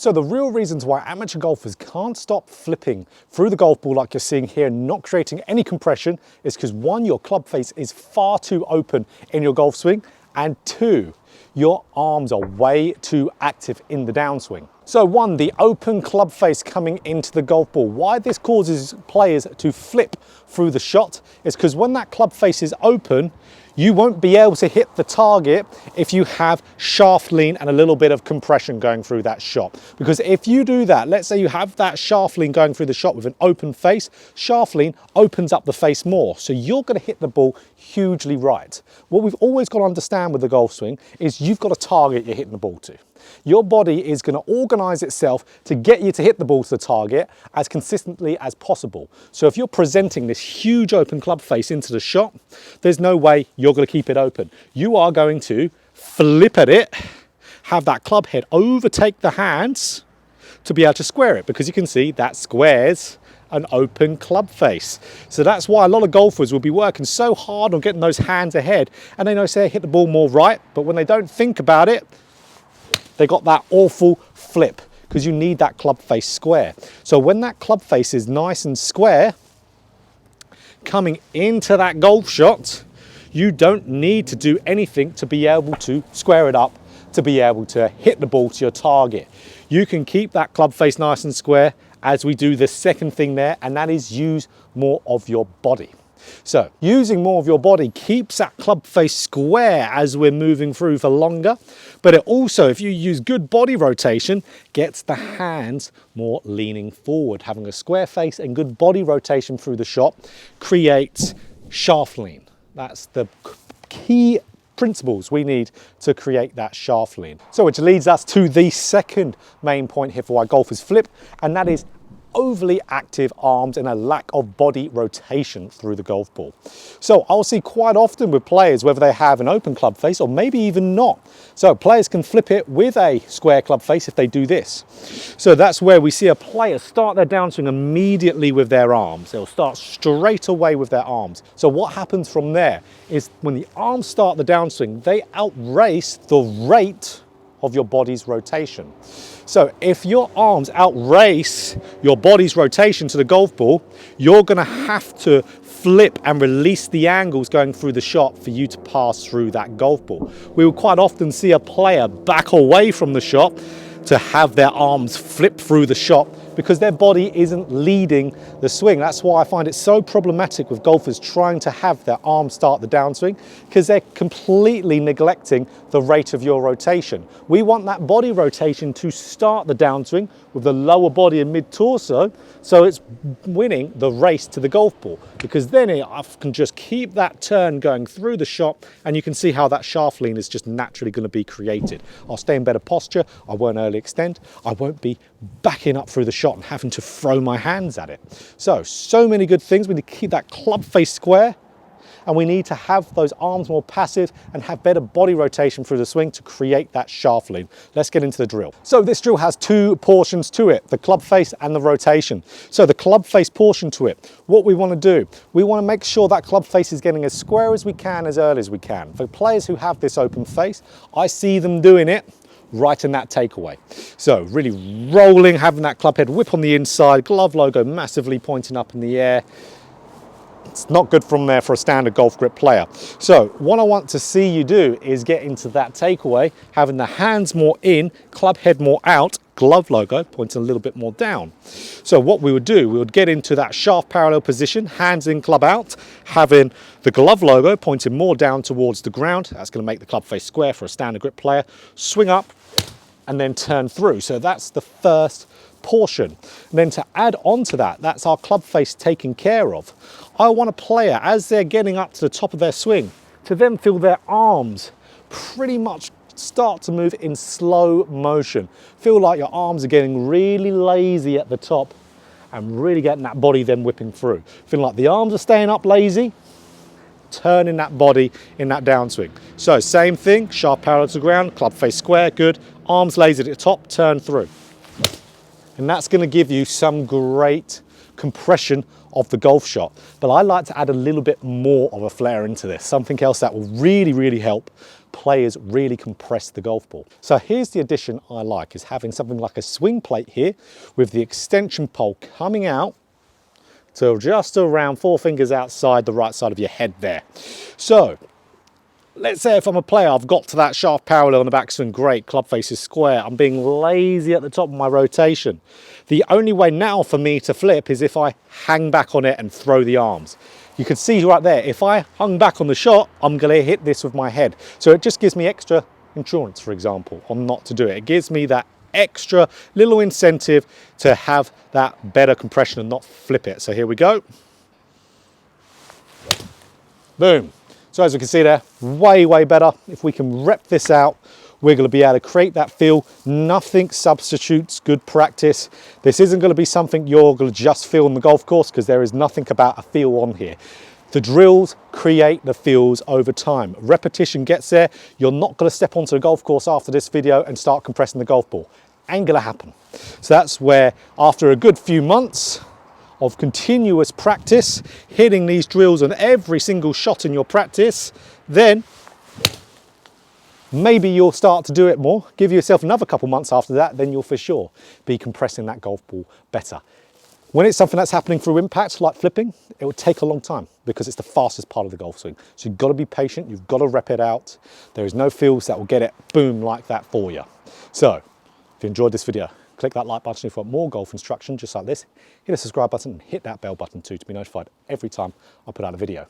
So the real reasons why amateur golfers can't stop flipping through the golf ball like you're seeing here, not creating any compression, is because one, your club face is far too open in your golf swing, and two, your arms are way too active in the downswing. So one, the open club face coming into the golf ball. Why this causes players to flip through the shot is because when that club face is open, you won't be able to hit the target if you have shaft lean and a little bit of compression going through that shot. Because if you do that, let's say you have that shaft lean going through the shot with an open face, shaft lean opens up the face more. So you're going to hit the ball hugely right. What we've always got to understand with the golf swing is you've got a target you're hitting the ball to. Your body is going to organize itself to get you to hit the ball to the target as consistently as possible. So if you're presenting this huge open club face into the shot, there's no way you're going to keep it open. You are going to flip at it, have that club head overtake the hands to be able to square it, because you can see that squares an open club face. So that's why a lot of golfers will be working so hard on getting those hands ahead, and they know say hit the ball more right, but when they don't think about it, they got that awful flip, because you need that club face square. So when that club face is nice and square, coming into that golf shot, you don't need to do anything to be able to square it up, to be able to hit the ball to your target. You can keep that club face nice and square as we do the second thing there, and that is use more of your body. So using more of your body keeps that club face square as we're moving through for longer, but it also, if you use good body rotation, gets the hands more leaning forward. Having a square face and good body rotation through the shot creates shaft lean. That's the key principles we need to create that shaft lean. So which leads us to the second main point here for why golfers flip, and that is overly active arms and a lack of body rotation through the golf ball. So I'll see quite often with players, whether they have an open club face or maybe even not. So players can flip it with a square club face if they do this. So that's where we see a player start their downswing immediately with their arms. They'll start straight away with their arms. So what happens from there is when the arms start the downswing, they outrace the rate of your body's rotation. So if your arms outrace your body's rotation to the golf ball, you're going to have to flip and release the angles going through the shot for you to pass through that golf ball. We will quite often see a player back away from the shot to have their arms flip through the shot because their body isn't leading the swing. That's why I find it so problematic with golfers trying to have their arms start the downswing, because they're completely neglecting the rate of your rotation. We want that body rotation to start the downswing with the lower body and mid-torso, so it's winning the race to the golf ball, because then it can just keep that turn going through the shot, and you can see how that shaft lean is just naturally going to be created. I'll stay in better posture, I won't early extend, I won't be backing up through the shot and having to throw my hands at it. So many good things. We need to keep that club face square, and we need to have those arms more passive and have better body rotation through the swing to create that shaft lean. Let's get into the drill. So this drill has two portions to it, the club face and the rotation. So the club face portion to it, what we want to do, we want to make sure that club face is getting as square as we can, as early as we can. For players who have this open face, I see them doing it right in that takeaway. So really rolling, having that club head whip on the inside, glove logo massively pointing up in the air. It's not good from there for a standard golf grip player. So what I want to see you do is get into that takeaway, having the hands more in, club head more out, glove logo pointing a little bit more down. So what we would do, we would get into that shaft parallel position, hands in, club out, having the glove logo pointing more down towards the ground. That's going to make the club face square for a standard grip player. Swing up and then turn through. So that's the first portion. And then to add on to that, that's our club face taken care of. I want a player, as they're getting up to the top of their swing, to then feel their arms pretty much start to move in slow motion. Feel like your arms are getting really lazy at the top and really getting that body then whipping through. Feeling like the arms are staying up lazy, turning that body in that downswing. So same thing, shaft parallel to the ground, club face square, good. Arms lazy at the top, turn through. And that's going to give you some great compression of the golf shot. But I like to add a little bit more of a flair into this, something else that will really, really help players really compress the golf ball. So here's the addition I like, is having something like a swing plate here with the extension pole coming out to just around 4 fingers outside the right side of your head there. So let's say if I'm a player, I've got to that shaft parallel on the backswing, great, club face is square, I'm being lazy at the top of my rotation. The only way now for me to flip is if I hang back on it and throw the arms. You can see right there, if I hung back on the shot, I'm going to hit this with my head. So it just gives me extra insurance, for example, on not to do it. It gives me that extra little incentive to have that better compression and not flip it. So here we go. Boom. So as we can see there, way, way better. If we can rep this out, we're going to be able to create that feel. Nothing substitutes good practice. This isn't going to be something you're going to just feel on the golf course, because there is nothing about a feel on here. The drills create the feels over time. Repetition gets there. You're not going to step onto the golf course after this video and start compressing the golf ball. Ain't going to happen. So that's where, after a good few months of continuous practice, hitting these drills on every single shot in your practice, then maybe you'll start to do it more. Give yourself another couple months after that, then you'll for sure be compressing that golf ball better. When it's something that's happening through impact, like flipping, it will take a long time because it's the fastest part of the golf swing. So you've got to be patient, you've got to rep it out. There is no feels that will get it boom like that for you. So if you enjoyed this video, click that like button if you want more golf instruction just like this. Hit the subscribe button and hit that bell button too to be notified every time I put out a video.